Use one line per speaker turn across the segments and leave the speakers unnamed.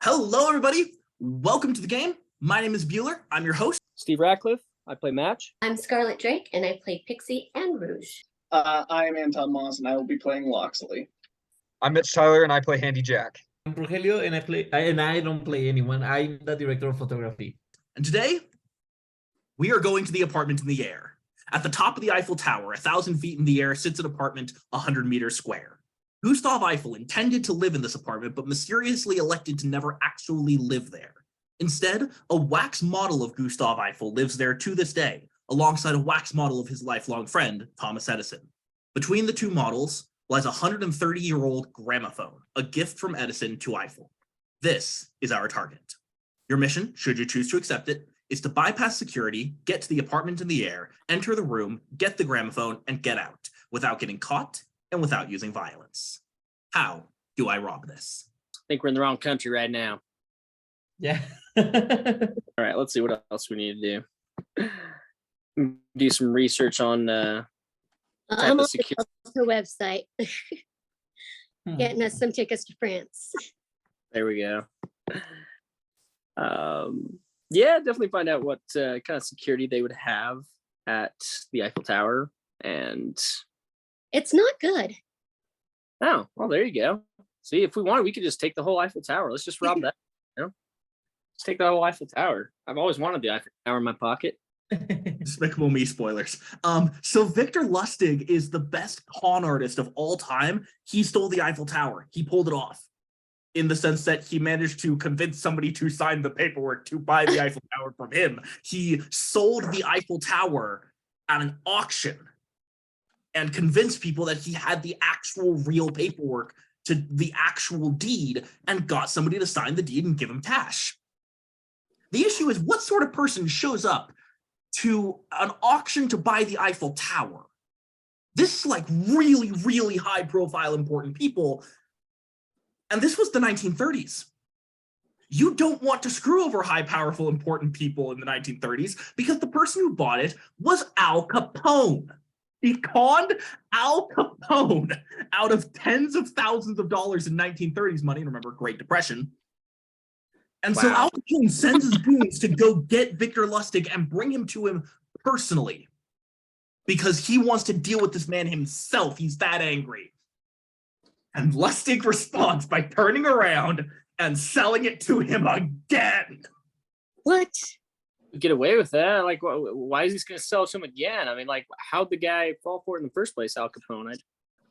Hello, everybody. Welcome to the game. My name is Bueller. I'm your host.
Steve Ratcliffe. I play Match.
I'm Scarlet Drake, and I play Pixie and Rouge.
I'm Anton Moss, and I will be playing Loxley.
I'm Mitch Tyler, and I play Handy Jack.
I'm Rogelio, and I don't play anyone. I'm the director of photography.
And today, we are going to the apartment in the air. At the top of the Eiffel Tower, 1,000 feet in the air, sits an apartment 100 meters square. Gustav Eiffel intended to live in this apartment, but mysteriously elected to never actually live there. Instead, a wax model of Gustav Eiffel lives there to this day, alongside a wax model of his lifelong friend, Thomas Edison. Between the two models lies a 130-year-old gramophone, a gift from Edison to Eiffel. This is our target. Your mission, should you choose to accept it, is to bypass security, get to the apartment in the air, enter the room, get the gramophone, and get out, without getting caught and without using violence. How do I rob this?
I think we're in the wrong country right now.
Yeah.
All right, let's see what else we need to do. Do some research on
I'm on the website, getting us some tickets to France.
There we go. Yeah, definitely find out what kind of security they would have at the Eiffel Tower. And
It's not good.
oh, well, there you go. See, if we wanted, we could just take the whole Eiffel Tower. Let's just rob that. Let's take the whole Eiffel Tower. I've always wanted the Eiffel Tower in my pocket.
Despicable Me spoilers. So Victor Lustig is the best con artist of all time. He stole the Eiffel Tower. He pulled it off in the sense that he managed to convince somebody to sign the paperwork to buy the Eiffel Tower from him. He sold the Eiffel Tower at an auction and convinced people that he had the actual real paperwork to the actual deed and got somebody to sign the deed and give him cash. The issue is, what sort of person shows up to an auction to buy the Eiffel Tower? This is like really, really high profile, important people. And this was the 1930s. You don't want to screw over high, powerful, important people in the 1930s because the person who bought it was Al Capone. He conned Al Capone out of tens of thousands of dollars in 1930s money. Remember, Great Depression. And so Al Capone sends his goons to go get Victor Lustig and bring him to him personally because he wants to deal with this man himself. He's that angry. And Lustig responds by turning around and selling it to him again.
What?
Get away with that? Like, why is he going to sell it to him again? I mean, like, how'd the guy fall for it in the first place, Al Capone?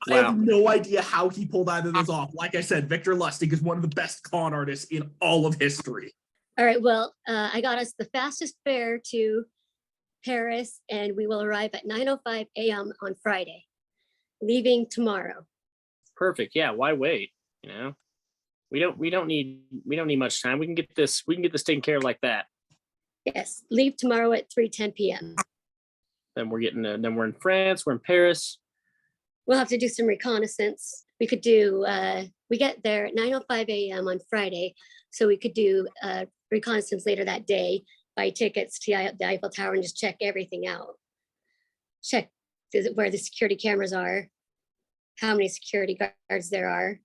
I have no idea how he pulled either of those off. Like I said, Victor Lustig is one of the best con artists in all of history.
All right, well, I got us the fastest fare to Paris, and we will arrive at 9:05 a.m. on Friday, leaving tomorrow.
Perfect. Yeah. Why wait? You know, we don't need much time. We can get this taken care of like that.
Yes, leave tomorrow at 3:10 p.m.
Then we're in France. We're in Paris.
We'll have to do some reconnaissance. We could do, we get there at 9:05 a.m. on Friday, so we could do reconnaissance later that day, buy tickets to the Eiffel Tower and just check everything out. Check where the security cameras are, how many security guards there are.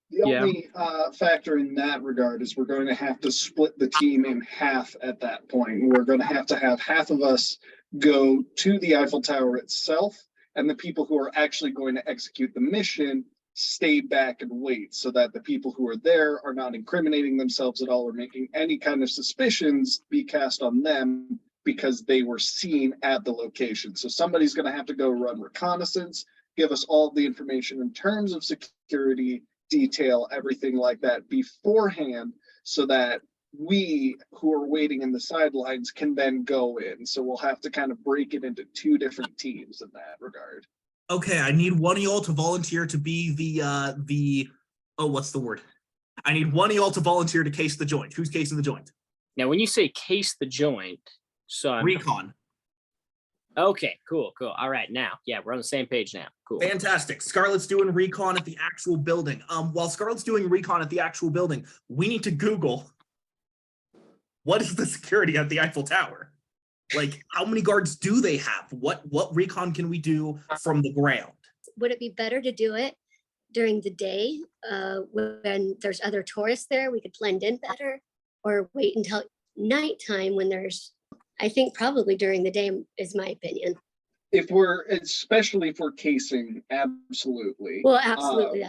The only factor in that regard is we're going to have to split the team in half at that point. We're going to have half of us go to the Eiffel Tower itself, and the people who are actually going to execute the mission stay back and wait, so that the people who are there are not incriminating themselves at all or making any kind of suspicions be cast on them because they were seen at the location. So somebody's going to have to go run reconnaissance, give us all the information in terms of security, detail, everything like that beforehand, so that we who are waiting in the sidelines can then go in. So we'll have to kind of break it into two different teams in that regard.
Okay, I need one of y'all to volunteer to be what's the word? I need one of y'all to volunteer to case the joint. Who's casing the joint?
Now, when you say case the joint, so
Recon.
Okay, cool. All right, now, yeah, we're on the same page now. Cool.
Fantastic. Scarlett's doing recon at the actual building. While Scarlett's doing recon at the actual building, we need to Google what is the security at the Eiffel Tower? Like, how many guards do they have? What recon can we do from the ground?
Would it be better to do it during the day, when there's other tourists there, we could blend in better, or wait until nighttime when I think probably during the day is my opinion.
Especially for casing, absolutely.
Well, absolutely,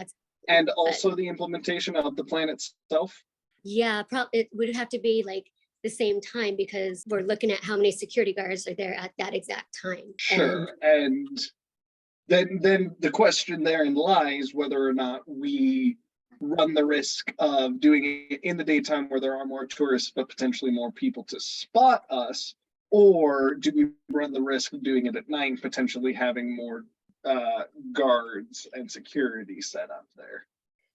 And also the implementation of the plan itself.
yeah, it would have to be like the same time because we're looking at how many security guards are there at that exact time.
Sure, and then the question therein lies whether or not we run the risk of doing it in the daytime where there are more tourists but potentially more people to spot us, or do we run the risk of doing it at night, potentially having more guards and security set up there?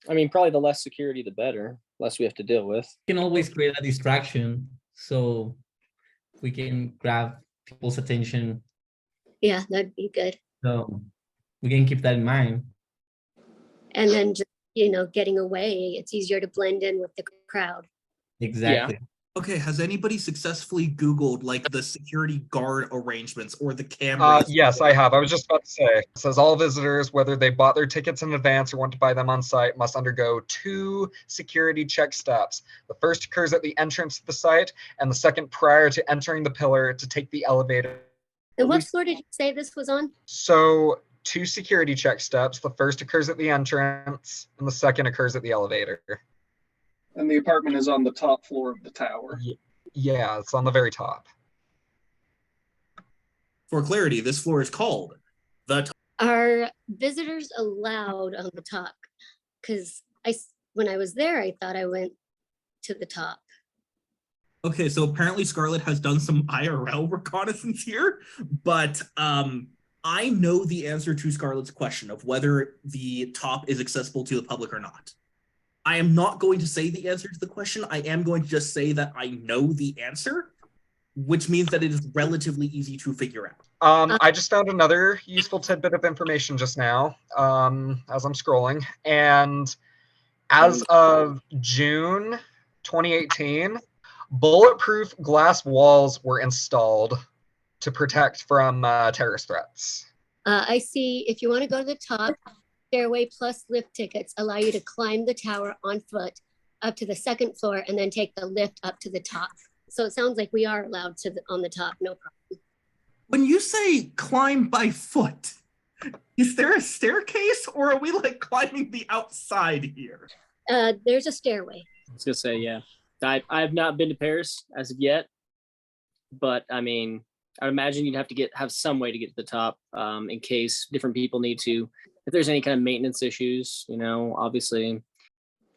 I mean, probably the less security, the better. Less we have to deal with.
We can always create a distraction so we can grab people's attention.
Yeah, that'd be good.
So we can keep that in mind.
And then just, getting away, it's easier to blend in with the crowd.
Exactly.
Okay, has anybody successfully Googled like the security guard arrangements or the cameras?
Yes, I have. I was just about to say. It says all visitors, whether they bought their tickets in advance or want to buy them on site, must undergo 2 security check steps. The first occurs at the entrance to the site, and the second prior to entering the pillar to take the elevator.
And what floor did you say this was on?
So 2 security check steps. The first occurs at the entrance, and the second occurs at the elevator.
And the apartment is on the top floor of the tower.
Yeah, it's on the very top.
For clarity, this floor is called the top.
Are visitors allowed on the top? Because when I was there, I thought I went to the top.
Okay, so apparently Scarlett has done some IRL reconnaissance here, but I know the answer to Scarlett's question of whether the top is accessible to the public or not. I am not going to say the answer to the question. I am going to just say that I know the answer, which means that it is relatively easy to figure out.
I just found another useful tidbit of information just now as I'm scrolling. And as of June 2018, bulletproof glass walls were installed to protect from terrorist threats.
I see if you want to go to the top, stairway plus lift tickets allow you to climb the tower on foot up to the 2nd floor and then take the lift up to the top. So it sounds like we are allowed on the top, no problem.
When you say climb by foot, is there a staircase or are we like climbing the outside here?
There's a stairway.
I was gonna say, yeah. I have not been to Paris as of yet, but I mean, I'd imagine you'd have to have some way to get to the top in case different people need to. If there's any kind of maintenance issues, obviously.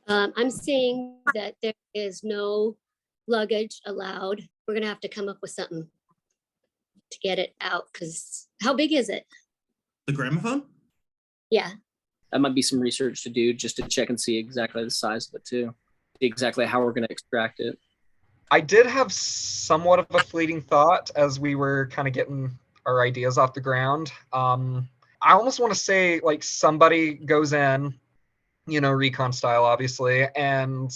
I'm seeing that there is no luggage allowed. We're gonna have to come up with something to get it out, because how big is it?
The gramophone?
Yeah.
That might be some research to do just to check and see exactly the size of it too. See exactly how we're gonna extract it.
I did have somewhat of a fleeting thought as we were kind of getting our ideas off the ground. I almost want to say like somebody goes in, recon style, obviously, and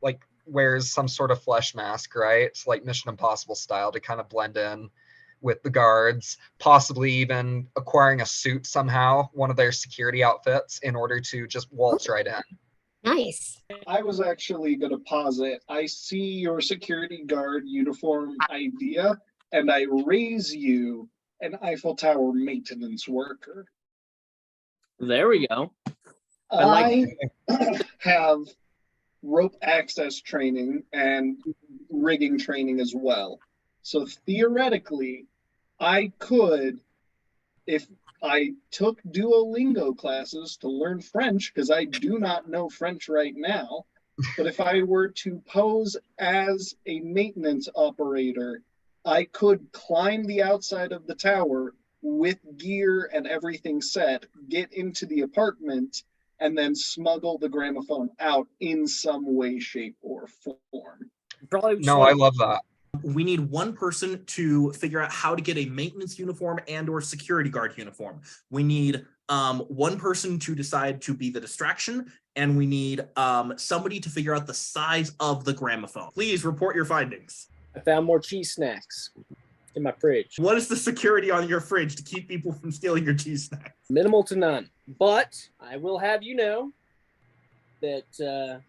like wears some sort of flesh mask, right? Like Mission Impossible style to kind of blend in with the guards, possibly even acquiring a suit somehow, one of their security outfits in order to just waltz right in.
Nice.
I was actually going to posit, I see your security guard uniform idea, and I raise you an Eiffel Tower maintenance worker.
There we go.
I have rope access training and rigging training as well. So theoretically, I could, if I took Duolingo classes to learn French, because I do not know French right now, but if I were to pose as a maintenance operator, I could climb the outside of the tower with gear and everything set, get into the apartment, and then smuggle the gramophone out in some way, shape, or form.
Probably
No, I love that.
We need one person to figure out how to get a maintenance uniform and or security guard uniform. We need one person to decide to be the distraction, and we need somebody to figure out the size of the gramophone. Please report your findings.
I found more cheese snacks. in my fridge.
What is the security on your fridge to keep people from stealing your cheese snacks?
Minimal to none. But I will have you know that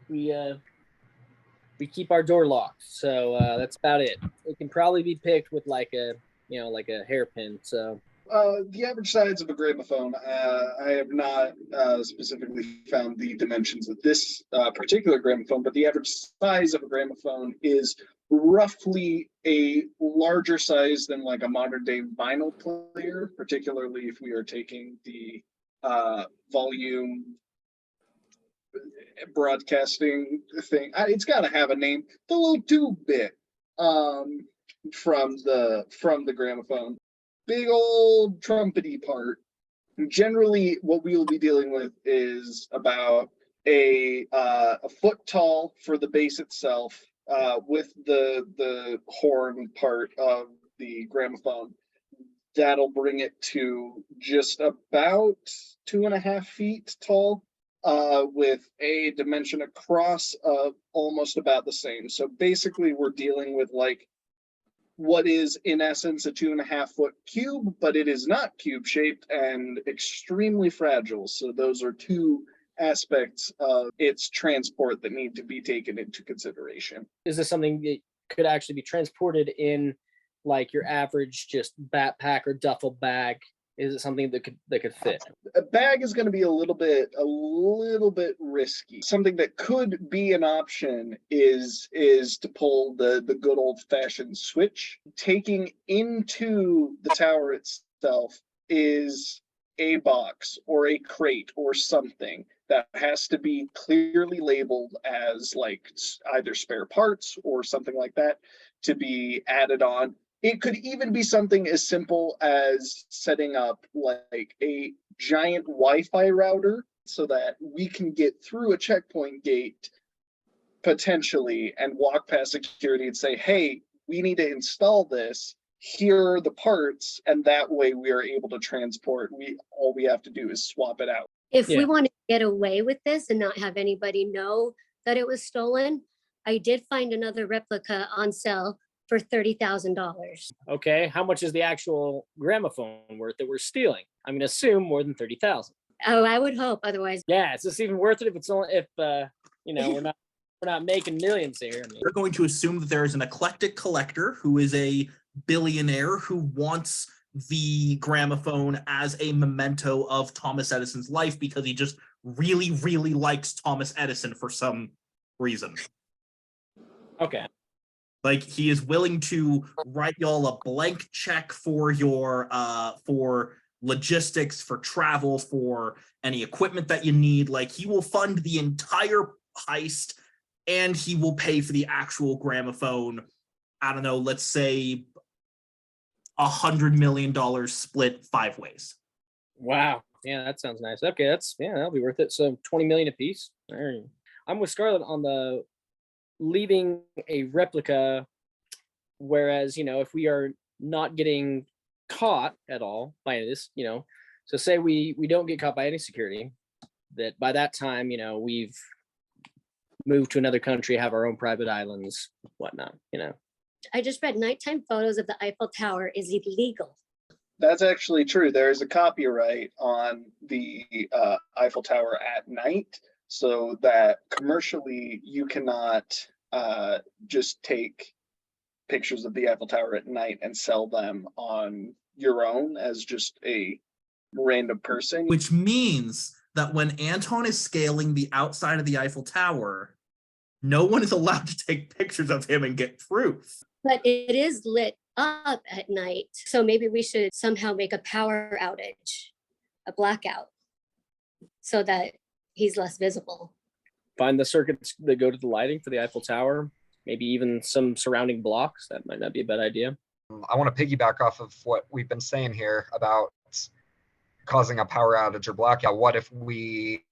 we keep our door locked. So that's about it. It can probably be picked with like a hairpin. So
the average size of a gramophone, I have not specifically found the dimensions of this particular gramophone, but the average size of a gramophone is roughly a larger size than like a modern day vinyl player, particularly if we are taking the volume broadcasting thing. It's got to have a name. The little tube bit from the gramophone. Big old trumpety part. Generally, what we will be dealing with is about a foot tall for the bass itself, with the horn part of the gramophone. That'll bring it to just about 2.5 feet tall, with a dimension across of almost about the same. So basically, we're dealing with like what is in essence a 2.5 foot cube, but it is not cube shaped and extremely fragile. So those are two aspects of its transport that need to be taken into consideration.
is this something that could actually be transported in like your average just backpack or duffel bag? Is it something that could fit?
A bag is going to be a little bit risky. Something that could be an option is to pull the good old fashioned switch. Taking into the tower itself is a box or a crate or something that has to be clearly labeled as like either spare parts or something like that to be added on. It could even be something as simple as setting up like a giant Wi-Fi router so that we can get through a checkpoint gate potentially and walk past security and say, hey, we need to install this. Here are the parts. And that way we are able to transport. All we have to do is swap it out.
If we want to get away with this and not have anybody know that it was stolen, I did find another replica on sale for $30,000.
Okay, how much is the actual gramophone worth that we're stealing? I'm gonna assume more than 30,000.
Oh, I would hope. Otherwise,
Yeah, is this even worth it if it's only we're not making millions here? I mean,
We're going to assume that there is an eclectic collector who is a billionaire who wants the gramophone as a memento of Thomas Edison's life because he just really, really likes Thomas Edison for some reason.
okay.
Like he is willing to write y'all a blank check for your for logistics, for travel, for any equipment that you need. Like he will fund the entire heist and he will pay for the actual gramophone. I don't know, let's say $100 million split 5 ways.
Wow. Yeah, that sounds nice. Okay, that'll be worth it. So 20 million a piece. All right. I'm with Scarlett on the leaving a replica, whereas if we are not getting caught at all by this, so say we don't get caught by any security, that by that time we've moved to another country, have our own private islands, whatnot.
I just read nighttime photos of the Eiffel Tower is illegal.
That's actually true. There is a copyright on the Eiffel Tower at night, so that commercially you cannot just take pictures of the Eiffel Tower at night and sell them on your own as just a random person.
Which means that when Anton is scaling the outside of the Eiffel Tower, no one is allowed to take pictures of him and get proof.
But it is lit up at night. So maybe we should somehow make a power outage, a blackout, so that he's less visible.
Find the circuits that go to the lighting for the Eiffel Tower, maybe even some surrounding blocks. That might not be a bad idea.
I want to piggyback off of what we've been saying here about causing a power outage or blackout. What if we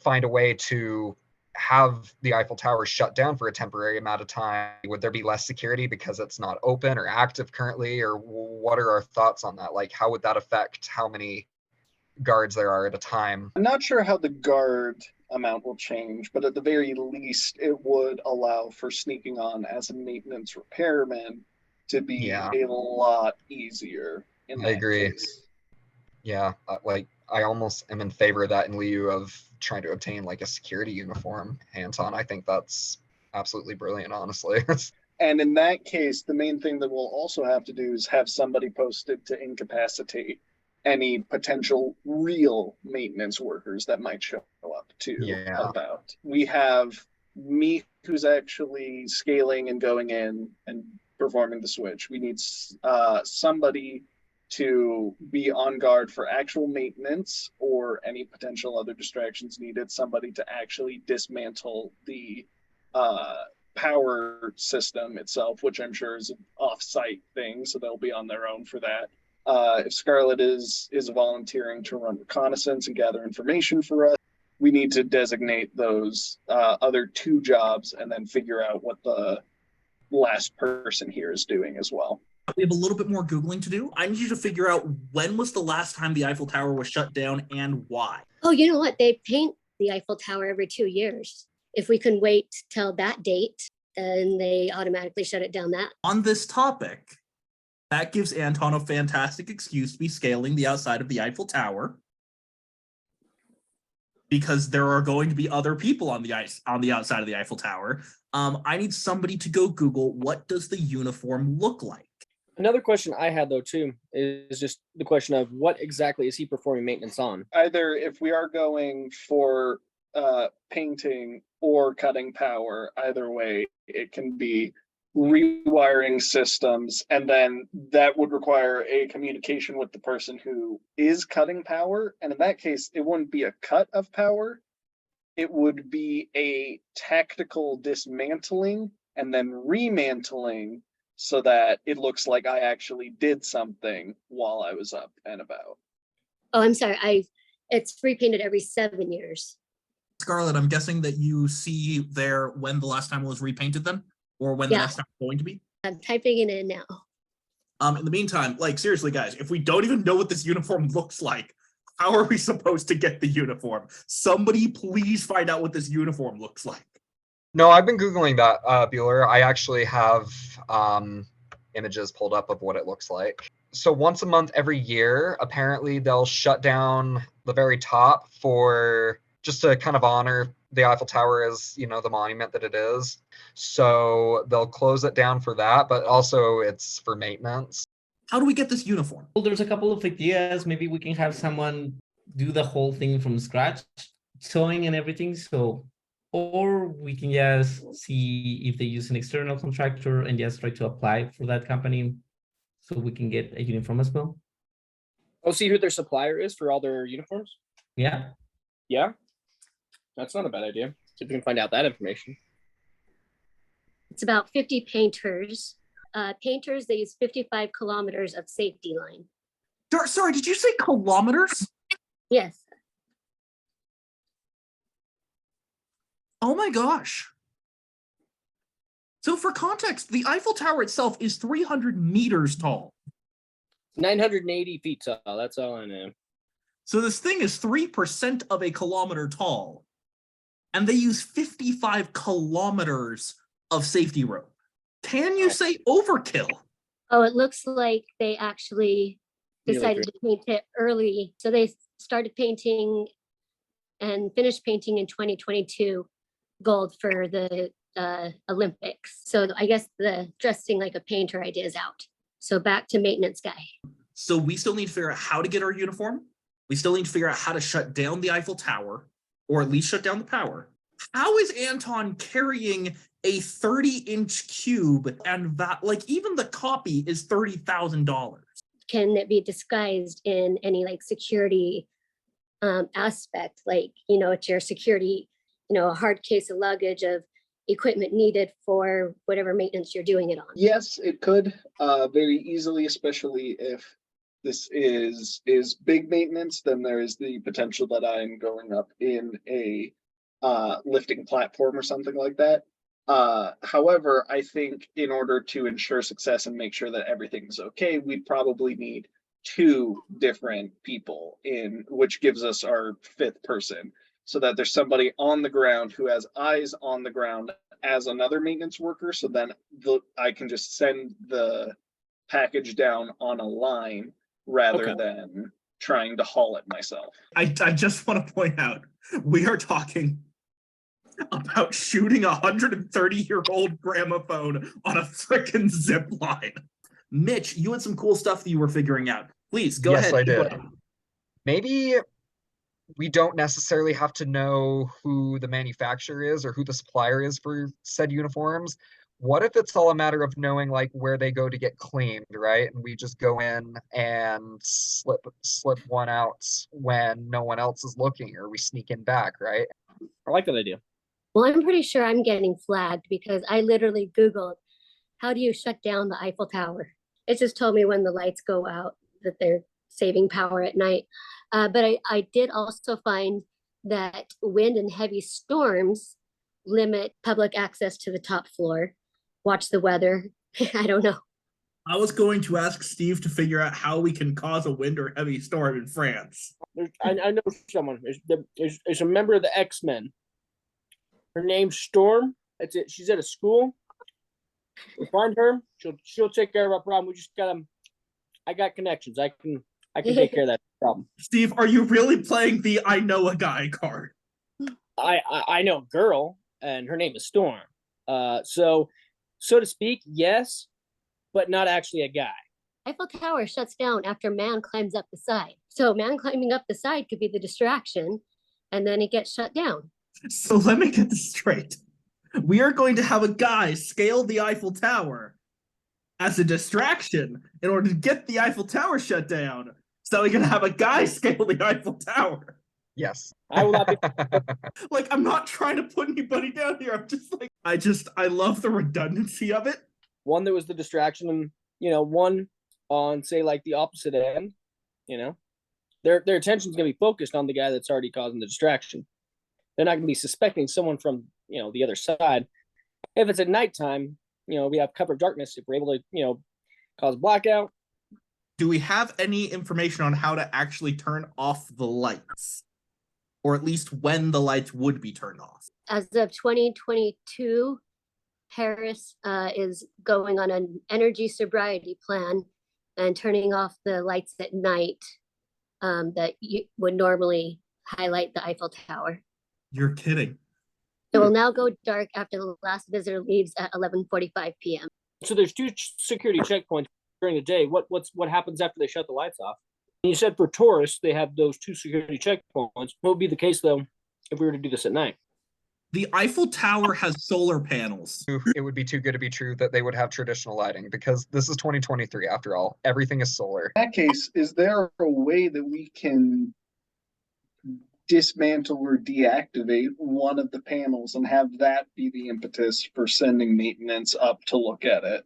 find a way to have the Eiffel Tower shut down for a temporary amount of time? Would there be less security because it's not open or active currently? Or what are our thoughts on that? Like, how would that affect how many guards there are at a time?
I'm not sure how the guard amount will change, but at the very least, it would allow for sneaking on as a maintenance repairman to be
Yeah.
a lot easier in
I
that
agree.
case.
Yeah, like I almost am in favor of that in lieu of trying to obtain like a security uniform hands-on. I think that's absolutely brilliant, honestly.
And in that case, the main thing that we'll also have to do is have somebody posted to incapacitate any potential real maintenance workers that might show up to
Yeah.
about. We have me who's actually scaling and going in and performing the switch. We need somebody to be on guard for actual maintenance or any potential other distractions needed. Somebody to actually dismantle the power system itself, which I'm sure is an off-site thing, so they'll be on their own for that. If Scarlett is volunteering to run reconnaissance and gather information for us, we need to designate those other two jobs and then figure out what the last person here is doing as well.
We have a little bit more Googling to do. I need you to figure out when was the last time the Eiffel Tower was shut down and why.
Oh, you know what? They paint the Eiffel Tower every 2 years. If we can wait till that date, then they automatically shut it down that.
On this topic, that gives Anton a fantastic excuse to be scaling the outside of the Eiffel Tower, because there are going to be other people on the outside of the Eiffel Tower. I need somebody to go Google, what does the uniform look like?
Another question I had though too is just the question of what exactly is he performing maintenance on?
Either if we are going for painting or cutting power, either way, it can be rewiring systems, and then that would require a communication with the person who is cutting power. And in that case, it wouldn't be a cut of power, it would be a tactical dismantling and then remantling so that it looks like I actually did something while I was up and about.
Oh, I'm sorry. It's repainted every 7 years.
Scarlett, I'm guessing that you see there when the last time it was repainted then? Or when the next time it's going to be?
I'm typing it in now.
In the meantime, like seriously, guys, if we don't even know what this uniform looks like, how are we supposed to get the uniform? Somebody please find out what this uniform looks like.
No, I've been Googling that, Bueller. I actually have images pulled up of what it looks like. So once a month every year, apparently they'll shut down the very top for just to kind of honor the Eiffel Tower as, you know, the monument that it is. So they'll close it down for that, but also it's for maintenance.
How do we get this uniform?
Well, there's a couple of ideas. Maybe we can have someone do the whole thing from scratch, sewing and everything. So, or we can just see if they use an external contractor and just try to apply for that company so we can get a uniform as well.
Oh, see who their supplier is for all their uniforms?
Yeah.
Yeah. That's not a bad idea. See if we can find out that information.
It's about 50 painters. Painters, they use 55 kilometers of safety line.
Sorry, did you say kilometers?
Yes.
Oh my gosh. So for context, the Eiffel Tower itself is 300 meters tall.
980 feet tall. That's all I know.
So this thing is 3% of a kilometer tall. And they use 55 kilometers of safety rope. Can you say overkill?
Oh, it looks like they actually decided to paint it early. So they started painting and finished painting in 2022 gold for the Olympics. So I guess the dressing like a painter idea is out. So back to maintenance guy.
So we still need to figure out how to get our uniform. We still need to figure out how to shut down the Eiffel Tower, or at least shut down the power. How is Anton carrying a 30-inch cube and that, like, even the copy is $30,000?
Can it be disguised in any like security aspect? Like, you know, it's your security, you know, a hard case of luggage of equipment needed for whatever maintenance you're doing it on.
Yes, it could very easily, especially if this is big maintenance. Then there is the potential that I'm going up in a lifting platform or something like that. However, I think in order to ensure success and make sure that everything's okay, we'd probably need 2 different people in, which gives us our 5th person, so that there's somebody on the ground who has eyes on the ground as another maintenance worker, so then I can just send the package down on a line rather
Okay.
than trying to haul it myself.
I just want to point out, we are talking about shooting a 130-year-old gramophone on a frickin' zip line. Mitch, you had some cool stuff that you were figuring out. Please go
Yes,
ahead.
I did. Maybe we don't necessarily have to know who the manufacturer is or who the supplier is for said uniforms. What if it's all a matter of knowing like where they go to get cleaned, right? And we just go in and slip one out when no one else is looking, or we sneak in back, right?
I like that idea.
Well, I'm pretty sure I'm getting flagged because I literally Googled, how do you shut down the Eiffel Tower? It just told me when the lights go out that they're saving power at night. But I did also find that wind and heavy storms limit public access to the top floor. Watch the weather. I don't know.
I was going to ask Steve to figure out how we can cause a wind or heavy storm in France.
I know someone. There's a member of the X-Men. Her name's Storm. That's it. She's at a school. We'll find her. She'll take care of our problem. We just I got connections. I can take care of that problem.
Steve, are you really playing the I know a guy card?
I know a girl, and her name is Storm. So to speak, yes, but not actually a guy.
Eiffel Tower shuts down after man climbs up the side. So man climbing up the side could be the distraction, and then it gets shut down.
So let me get this straight. We are going to have a guy scale the Eiffel Tower as a distraction in order to get the Eiffel Tower shut down. So we're going to have a guy scale the Eiffel Tower.
Yes.
I will not be.
Like, I'm not trying to put anybody down here. I'm just like, I love the redundancy of it.
One that was the distraction, and one on, say, like the opposite end. Their attention's gonna be focused on the guy that's already causing the distraction. They're not gonna be suspecting someone from the other side. If it's at nighttime, we have cover of darkness. If we're able to cause blackout.
Do we have any information on how to actually turn off the lights, or at least when the lights would be turned off?
As of 2022, Paris is going on an energy sobriety plan and turning off the lights at night that would normally highlight the Eiffel Tower.
You're kidding.
It will now go dark after the last visitor leaves at 11:45 p.m.
So there's two security checkpoints during the day. What happens after they shut the lights off? And you said for tourists they have those two security checkpoints. What would be the case though if we were to do this at night?
The Eiffel Tower has solar panels.
It would be too good to be true that they would have traditional lighting, because this is 2023 after all. Everything is solar.
In that case, is there a way that we can dismantle or deactivate one of the panels and have that be the impetus for sending maintenance up to look at it?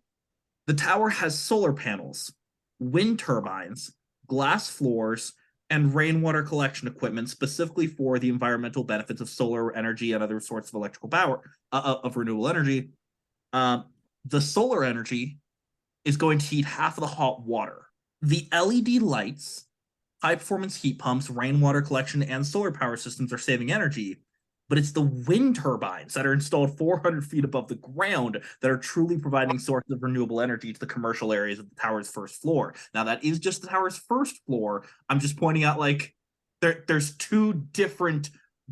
The tower has solar panels, wind turbines, glass floors, and rainwater collection equipment specifically for the environmental benefits of solar energy and other sorts of electrical power, of renewable energy. The solar energy is going to heat half of the hot water. The LED lights, high-performance heat pumps, rainwater collection, and solar power systems are saving energy, but it's the wind turbines that are installed 400 feet above the ground that are truly providing sources of renewable energy to the commercial areas of the tower's first floor. Now, that is just the tower's first floor. I'm just pointing out, like, there's two different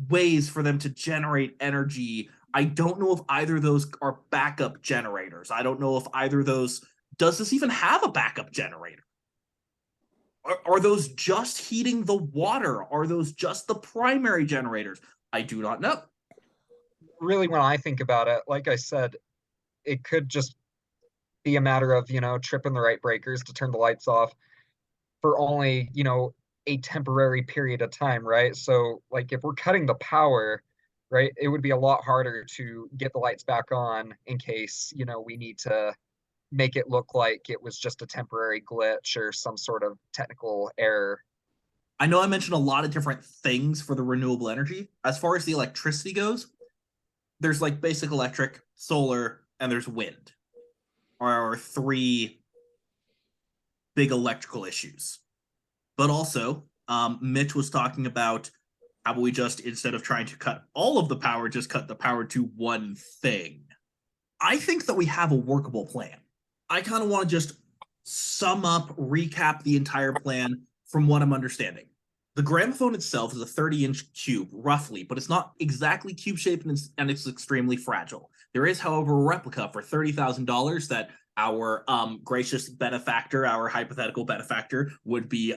ways for them to generate energy. I don't know if either of those are backup generators. I don't know if either of those... Does this even have a backup generator? Are those just heating the water? Are those just the primary generators? I do not know.
Really, when I think about it, like I said, it could just be a matter of, tripping the right breakers to turn the lights off for only, a temporary period of time, right? So, like, if we're cutting the power, right, it would be a lot harder to get the lights back on in case, we need to make it look like it was just a temporary glitch or some sort of technical error.
I know I mentioned a lot of different things for the renewable energy. As far as the electricity goes, there's like basic electric, solar, and there's wind. Are three big electrical issues. But also, Mitch was talking about how about we just, instead of trying to cut all of the power, just cut the power to one thing. I think that we have a workable plan. I kind of want to just sum up, recap the entire plan from what I'm understanding. The gramophone itself is a 30-inch cube, roughly, but it's not exactly cube-shaped and it's extremely fragile. There is, however, a replica for $30,000 that our gracious benefactor, our hypothetical benefactor, would be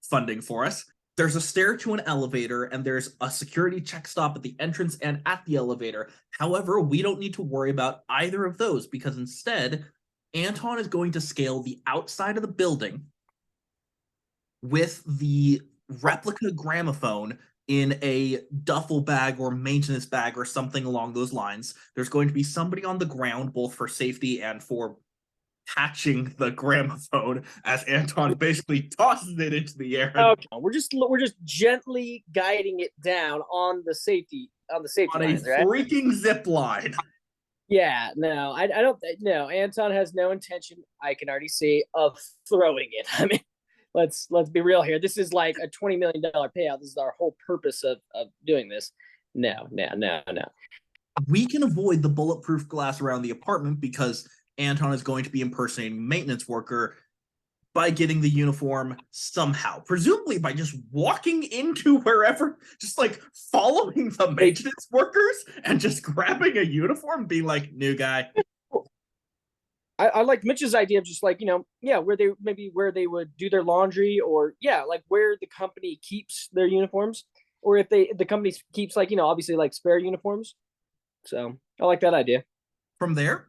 funding for us. There's a stair to an elevator, and there's a security check stop at the entrance and at the elevator. However, we don't need to worry about either of those because instead, Anton is going to scale the outside of the building with the replica gramophone in a duffel bag or maintenance bag or something along those lines. There's going to be somebody on the ground, both for safety and for catching the gramophone as Anton basically tosses it into the air.
Okay, we're just gently guiding it down on the safety
on
lines,
a
right?
freaking zip line.
Yeah, no, I don't. No, Anton has no intention. I can already see of throwing it. I mean, let's be real here. This is like a $20 million payout. This is our whole purpose of doing this. No.
We can avoid the bulletproof glass around the apartment because Anton is going to be impersonating a maintenance worker by getting the uniform somehow, presumably by just walking into wherever, just like following the maintenance workers and just grabbing a uniform and being like, new guy.
I like Mitch's idea of just like, where they would do their laundry, or like where the company keeps their uniforms, or if the company keeps like, obviously like spare uniforms. So I like that idea.
From there,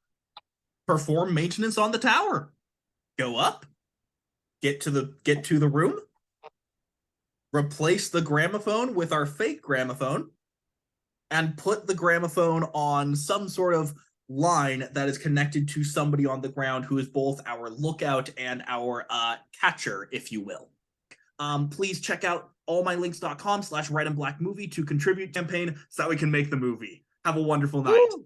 perform maintenance on the tower. Go up, get to the room, replace the gramophone with our fake gramophone, and put the gramophone on some sort of line that is connected to somebody on the ground who is both our lookout and our catcher, if you will. Please check out allmylinks.com/redandblackmovie to contribute campaign so that we can make the movie. Have a wonderful night.